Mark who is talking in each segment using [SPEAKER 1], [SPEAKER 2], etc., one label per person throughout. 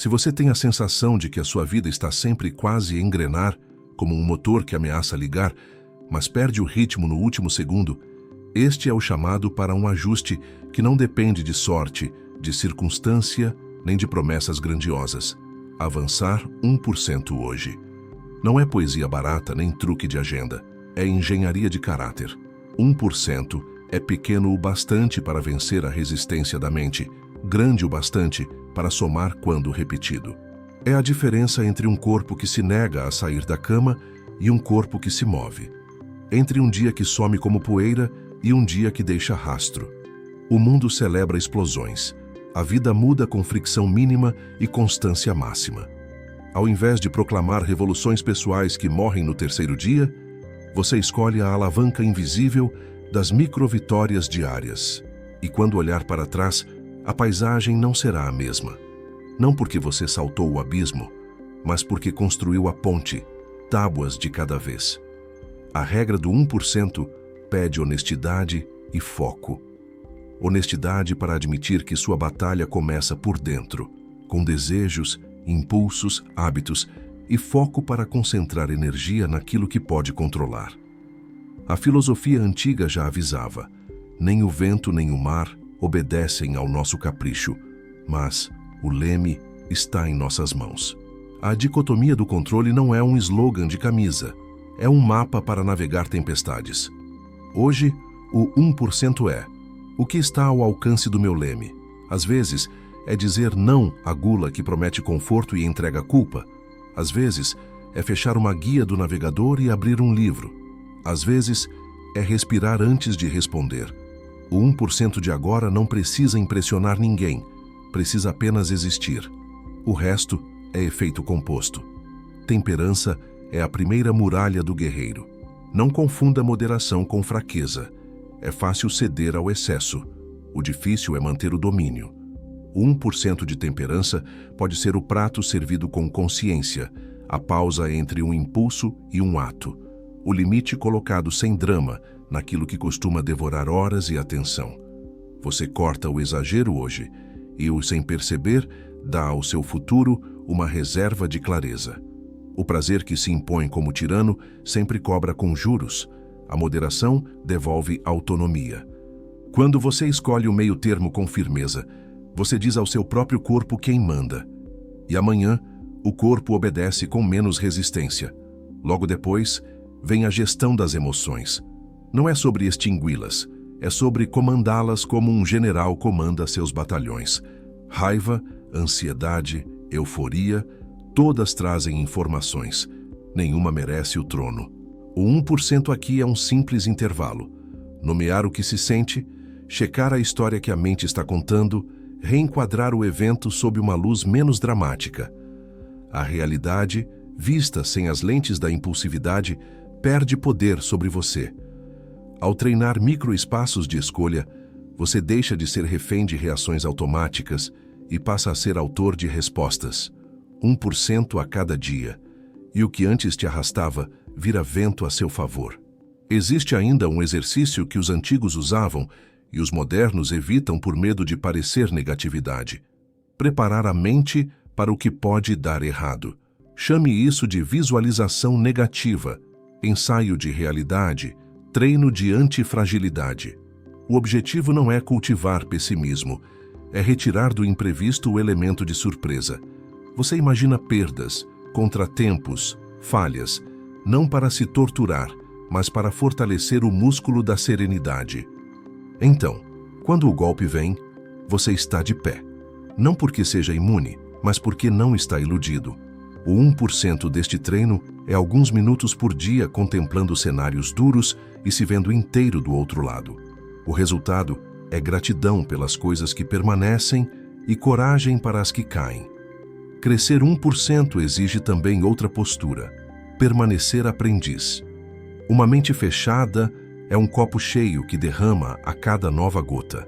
[SPEAKER 1] Se você tem a sensação de que a sua vida está sempre quase a engrenar, como um motor que ameaça ligar, mas perde o ritmo no último segundo, este é o chamado para um ajuste que não depende de sorte, de circunstância, nem de promessas grandiosas. Avançar 1% hoje. Não é poesia barata nem truque de agenda, é engenharia de caráter. 1% é pequeno o bastante para vencer a resistência da mente, grande o bastante para somar quando repetido. É a diferença entre um corpo que se nega a sair da cama e um corpo que se move. Entre um dia que some como poeira e um dia que deixa rastro. O mundo celebra explosões. A vida muda com fricção mínima e constância máxima. Ao invés de proclamar revoluções pessoais que morrem no terceiro dia, você escolhe a alavanca invisível das microvitórias diárias. E quando olhar para trás, a paisagem não será a mesma. Não porque você saltou o abismo, mas porque construiu a ponte, tábuas de cada vez. A regra do 1% pede honestidade e foco. Honestidade para admitir que sua batalha começa por dentro, com desejos, impulsos, hábitos e foco para concentrar energia naquilo que pode controlar. A filosofia antiga já avisava: nem o vento nem o mar obedecem ao nosso capricho, mas o leme está em nossas mãos. A dicotomia do controle não é um slogan de camisa, é um mapa para navegar tempestades. Hoje, o 1% é: o que está ao alcance do meu leme? Às vezes, é dizer não à gula que promete conforto e entrega culpa. Às vezes, é fechar uma guia do navegador e abrir um livro. Às vezes, é respirar antes de responder. O 1% de agora não precisa impressionar ninguém, precisa apenas existir. O resto é efeito composto. Temperança é a primeira muralha do guerreiro. Não confunda moderação com fraqueza. É fácil ceder ao excesso. O difícil é manter o domínio. O 1% de temperança pode ser o prato servido com consciência, a pausa entre um impulso e um ato. O limite colocado sem drama naquilo que costuma devorar horas e atenção. Você corta o exagero hoje e, sem perceber, dá ao seu futuro uma reserva de clareza. O prazer que se impõe como tirano sempre cobra com juros. A moderação devolve autonomia. Quando você escolhe o meio termo com firmeza, você diz ao seu próprio corpo quem manda. E amanhã, o corpo obedece com menos resistência. Logo depois, vem a gestão das emoções. Não é sobre extingui-las, é sobre comandá-las como um general comanda seus batalhões. Raiva, ansiedade, euforia, todas trazem informações. Nenhuma merece o trono. O 1% aqui é um simples intervalo. Nomear o que se sente, checar a história que a mente está contando, reenquadrar o evento sob uma luz menos dramática. A realidade, vista sem as lentes da impulsividade, perde poder sobre você. Ao treinar microespaços de escolha, você deixa de ser refém de reações automáticas e passa a ser autor de respostas. 1% a cada dia. E o que antes te arrastava vira vento a seu favor. Existe ainda um exercício que os antigos usavam e os modernos evitam por medo de parecer negatividade. Preparar a mente para o que pode dar errado. Chame isso de visualização negativa, ensaio de realidade, treino de antifragilidade. O objetivo não é cultivar pessimismo, é retirar do imprevisto o elemento de surpresa. Você imagina perdas, contratempos, falhas, não para se torturar, mas para fortalecer o músculo da serenidade. Então, quando o golpe vem, você está de pé. Não porque seja imune, mas porque não está iludido. O 1% deste treino é alguns minutos por dia contemplando cenários duros e se vendo inteiro do outro lado. O resultado é gratidão pelas coisas que permanecem e coragem para as que caem. Crescer 1% exige também outra postura: permanecer aprendiz. Uma mente fechada é um copo cheio que derrama a cada nova gota.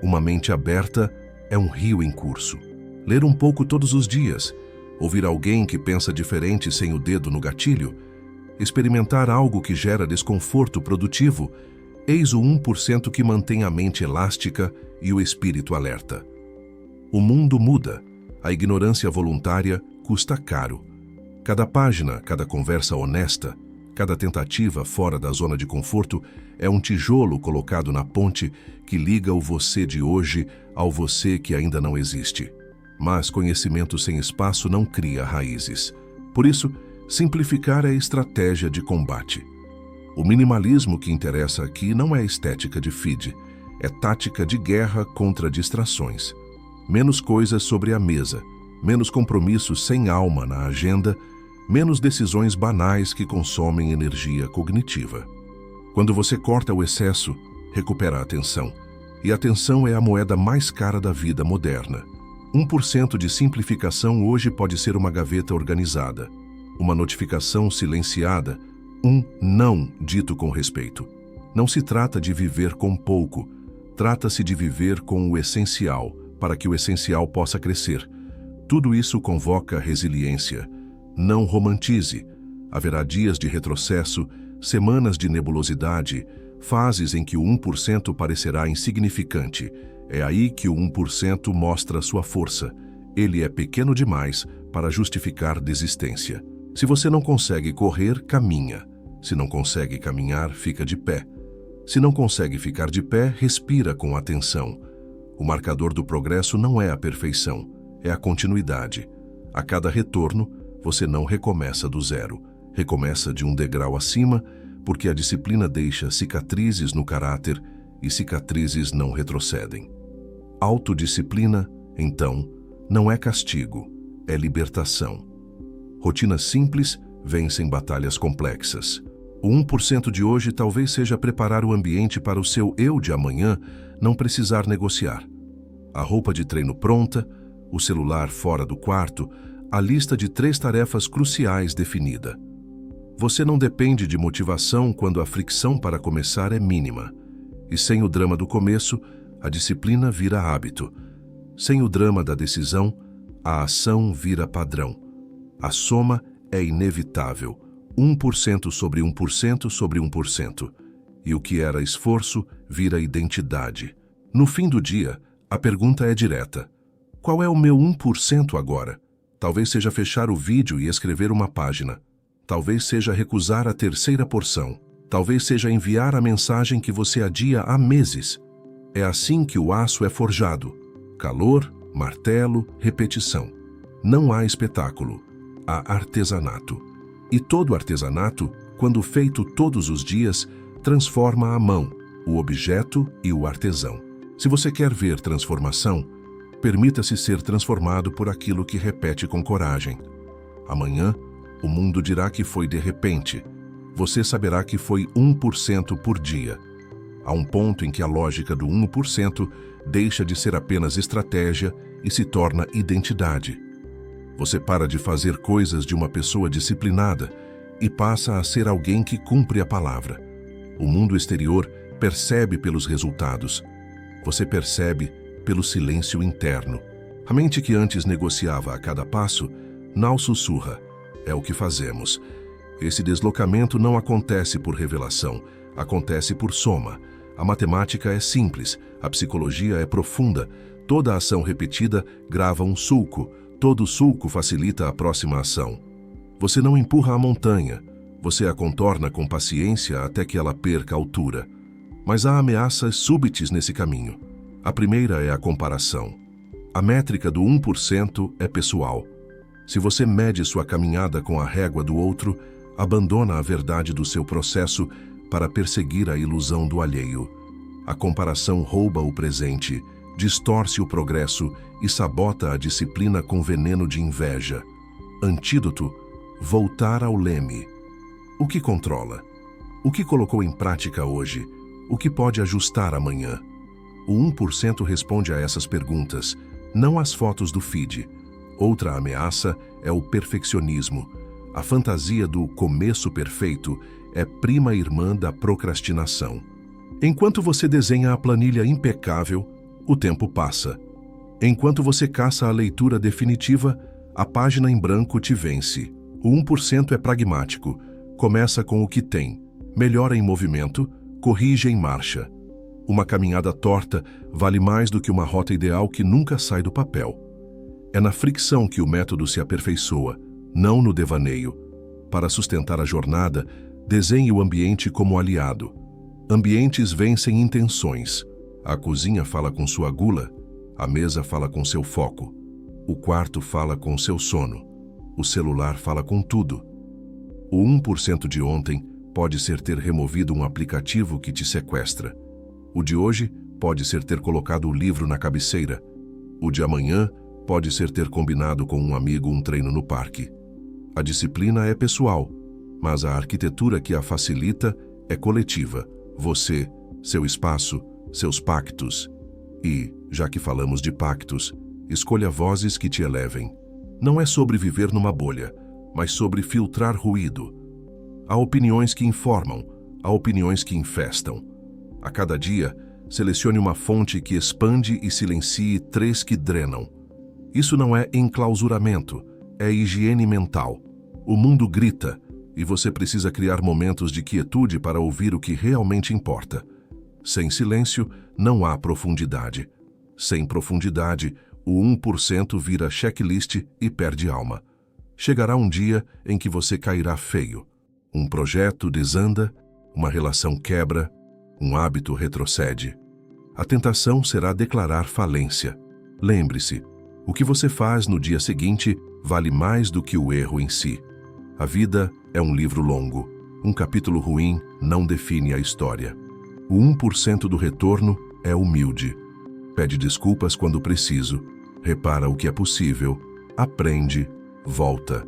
[SPEAKER 1] Uma mente aberta é um rio em curso. Ler um pouco todos os dias, ouvir alguém que pensa diferente sem o dedo no gatilho, experimentar algo que gera desconforto produtivo, eis o 1% que mantém a mente elástica e o espírito alerta. O mundo muda, A ignorância voluntária custa caro. Cada página, cada conversa honesta, cada tentativa fora da zona de conforto é um tijolo colocado na ponte que liga o você de hoje ao você que ainda não existe. Mas conhecimento sem espaço não cria raízes. Por isso, simplificar é estratégia de combate. O minimalismo que interessa aqui não é estética de feed, é tática de guerra contra distrações. Menos coisas sobre a mesa, menos compromissos sem alma na agenda, menos decisões banais que consomem energia cognitiva. Quando você corta o excesso, recupera a atenção. E a atenção é a moeda mais cara da vida moderna. 1% de simplificação hoje pode ser uma gaveta organizada, uma notificação silenciada, um não dito com respeito. Não se trata de viver com pouco, trata-se de viver com o essencial, para que o essencial possa crescer. Tudo isso convoca resiliência. Não romantize. Haverá dias de retrocesso, semanas de nebulosidade, fases em que o 1% parecerá insignificante. É aí que o 1% mostra sua força. Ele é pequeno demais para justificar desistência. Se você não consegue correr, caminha. Se não consegue caminhar, fica de pé. Se não consegue ficar de pé, respira com atenção. O marcador do progresso não é a perfeição, é a continuidade. A cada retorno, você não recomeça do zero. Recomeça de um degrau acima, porque a disciplina deixa cicatrizes no caráter e cicatrizes não retrocedem. Autodisciplina, então, não é castigo, é libertação. Rotinas simples vencem batalhas complexas. O 1% de hoje talvez seja preparar o ambiente para o seu eu de amanhã não precisar negociar. A roupa de treino pronta, o celular fora do quarto, a lista de 3 tarefas cruciais definida. Você não depende de motivação quando a fricção para começar é mínima. E sem o drama do começo, a disciplina vira hábito. Sem o drama da decisão, a ação vira padrão. A soma é inevitável. 1% sobre 1% sobre 1%. E o que era esforço vira identidade. No fim do dia, a pergunta é direta. Qual é o meu 1% agora? Talvez seja fechar o vídeo e escrever uma página. Talvez seja recusar a 3ª porção. Talvez seja enviar a mensagem que você adia há meses. É assim que o aço é forjado. Calor, martelo, repetição. Não há espetáculo. Há artesanato. E todo artesanato, quando feito todos os dias, transforma a mão, o objeto e o artesão. Se você quer ver transformação, permita-se ser transformado por aquilo que repete com coragem. Amanhã, o mundo dirá que foi de repente. Você saberá que foi 1% por dia. Há um ponto em que a lógica do 1% deixa de ser apenas estratégia e se torna identidade. Você para de fazer coisas de uma pessoa disciplinada e passa a ser alguém que cumpre a palavra. O mundo exterior percebe pelos resultados. Você percebe pelo silêncio interno. A mente que antes negociava a cada passo, não sussurra. É o que fazemos. Esse deslocamento não acontece por revelação, acontece por soma. A matemática é simples, a psicologia é profunda. Toda ação repetida grava um sulco. Todo sulco facilita a próxima ação. Você não empurra a montanha, você a contorna com paciência até que ela perca altura. Mas há ameaças súbitas nesse caminho. A primeira é a comparação. A métrica do 1% é pessoal. Se você mede sua caminhada com a régua do outro, abandona a verdade do seu processo para perseguir a ilusão do alheio. A comparação rouba o presente, distorce o progresso e sabota a disciplina com veneno de inveja. Antídoto: voltar ao leme. O que controla? O que colocou em prática hoje? O que pode ajustar amanhã? O 1% responde a essas perguntas, não às fotos do feed. Outra ameaça é o perfeccionismo. A fantasia do começo perfeito é prima irmã da procrastinação. Enquanto você desenha a planilha impecável, o tempo passa. Enquanto você caça a leitura definitiva, a página em branco te vence. O 1% é pragmático. Começa com o que tem. Melhora em movimento, corrige em marcha. Uma caminhada torta vale mais do que uma rota ideal que nunca sai do papel. É na fricção que o método se aperfeiçoa, não no devaneio. Para sustentar a jornada, desenhe o ambiente como aliado. Ambientes vencem intenções. A cozinha fala com sua gula, a mesa fala com seu foco, o quarto fala com seu sono, o celular fala com tudo. O 1% de ontem pode ser ter removido um aplicativo que te sequestra. O de hoje pode ser ter colocado o livro na cabeceira. O de amanhã pode ser ter combinado com um amigo um treino no parque. A disciplina é pessoal, mas a arquitetura que a facilita é coletiva. Você, seu espaço, seus pactos. E, já que falamos de pactos, escolha vozes que te elevem. Não é sobre viver numa bolha, mas sobre filtrar ruído. Há opiniões que informam, há opiniões que infestam. A cada dia, selecione uma fonte que expande e silencie 3 que drenam. Isso não é enclausuramento, é higiene mental. O mundo grita, e você precisa criar momentos de quietude para ouvir o que realmente importa. Sem silêncio, não há profundidade. Sem profundidade, o 1% vira checklist e perde alma. Chegará um dia em que você cairá feio. Um projeto desanda, uma relação quebra, um hábito retrocede. A tentação será declarar falência. Lembre-se, o que você faz no dia seguinte vale mais do que o erro em si. A vida é um livro longo. Um capítulo ruim não define a história. O 1% do retorno é humilde. Pede desculpas quando preciso, repara o que é possível, aprende, volta.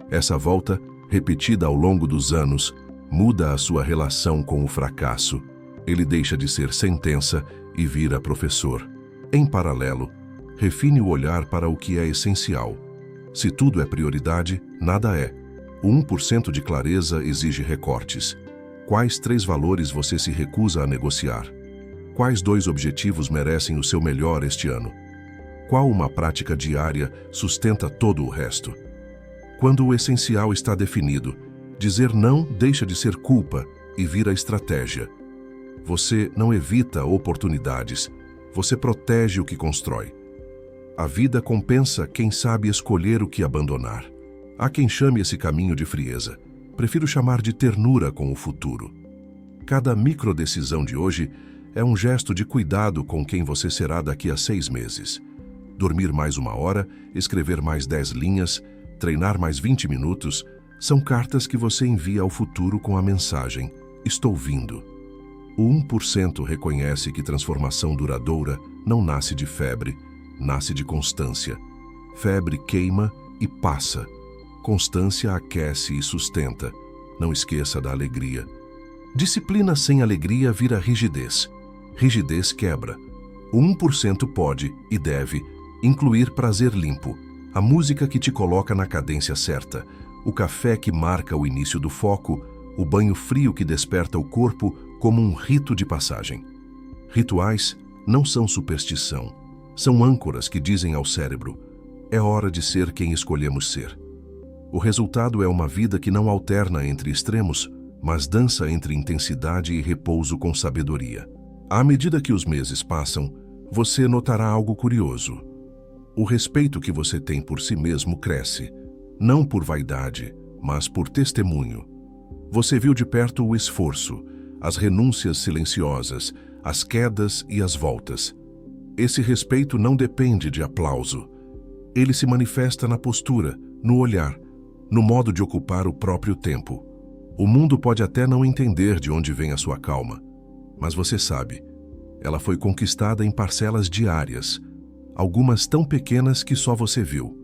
[SPEAKER 1] Essa volta, repetida ao longo dos anos, muda a sua relação com o fracasso. Ele deixa de ser sentença e vira professor. Em paralelo, refine o olhar para o que é essencial. Se tudo é prioridade, nada é. O 1% de clareza exige recortes. Quais 3 valores você se recusa a negociar? Quais 2 objetivos merecem o seu melhor este ano? Qual uma prática diária sustenta todo o resto? Quando o essencial está definido, dizer não deixa de ser culpa e vira estratégia. Você não evita oportunidades, você protege o que constrói. A vida compensa quem sabe escolher o que abandonar. Há quem chame esse caminho de frieza. Prefiro chamar de ternura com o futuro. Cada microdecisão de hoje é um gesto de cuidado com quem você será daqui a 6 meses. Dormir mais 1 hora, escrever mais 10 linhas, treinar mais 20 minutos, são cartas que você envia ao futuro com a mensagem: estou vindo. O 1% reconhece que transformação duradoura não nasce de febre, nasce de constância. Febre queima e passa. Constância aquece e sustenta. Não esqueça da alegria. Disciplina sem alegria vira rigidez. Rigidez quebra. O 1% pode e deve incluir prazer limpo, a música que te coloca na cadência certa, o café que marca o início do foco, o banho frio que desperta o corpo como um rito de passagem. Rituais não são superstição, são âncoras que dizem ao cérebro: é hora de ser quem escolhemos ser. O resultado é uma vida que não alterna entre extremos, mas dança entre intensidade e repouso com sabedoria. À medida que os meses passam, você notará algo curioso. O respeito que você tem por si mesmo cresce, não por vaidade, mas por testemunho. Você viu de perto o esforço, as renúncias silenciosas, as quedas e as voltas. Esse respeito não depende de aplauso. Ele se manifesta na postura, no olhar, no modo de ocupar o próprio tempo. O mundo pode até não entender de onde vem a sua calma, mas você sabe, ela foi conquistada em parcelas diárias, algumas tão pequenas que só você viu.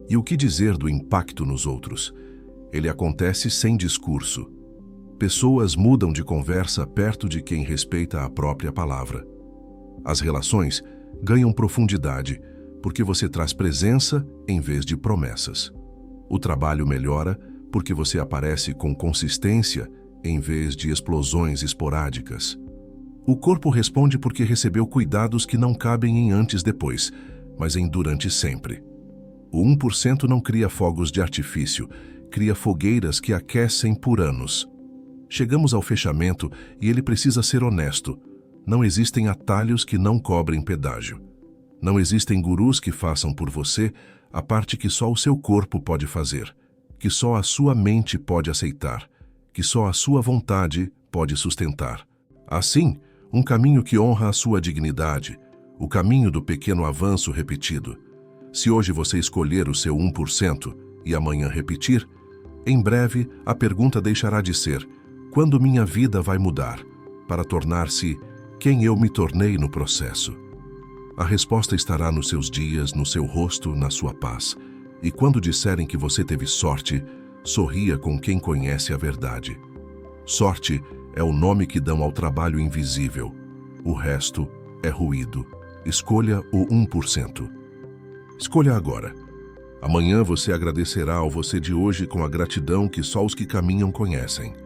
[SPEAKER 1] E o que dizer do impacto nos outros? Ele acontece sem discurso. Pessoas mudam de conversa perto de quem respeita a própria palavra. As relações ganham profundidade porque você traz presença em vez de promessas. O trabalho melhora porque você aparece com consistência em vez de explosões esporádicas. O corpo responde porque recebeu cuidados que não cabem em antes-depois, mas em durante sempre. O 1% não cria fogos de artifício, cria fogueiras que aquecem por anos. Chegamos ao fechamento e ele precisa ser honesto. Não existem atalhos que não cobrem pedágio. Não existem gurus que façam por você a parte que só o seu corpo pode fazer, que só a sua mente pode aceitar, que só a sua vontade pode sustentar. Assim, um caminho que honra a sua dignidade, o caminho do pequeno avanço repetido. Se hoje você escolher o seu 1% e amanhã repetir, em breve a pergunta deixará de ser: quando minha vida vai mudar? Para tornar-se quem eu me tornei no processo. A resposta estará nos seus dias, no seu rosto, na sua paz. E quando disserem que você teve sorte, sorria com quem conhece a verdade. Sorte é o nome que dão ao trabalho invisível. O resto é ruído. Escolha o 1%. Escolha agora. Amanhã você agradecerá ao você de hoje com a gratidão que só os que caminham conhecem.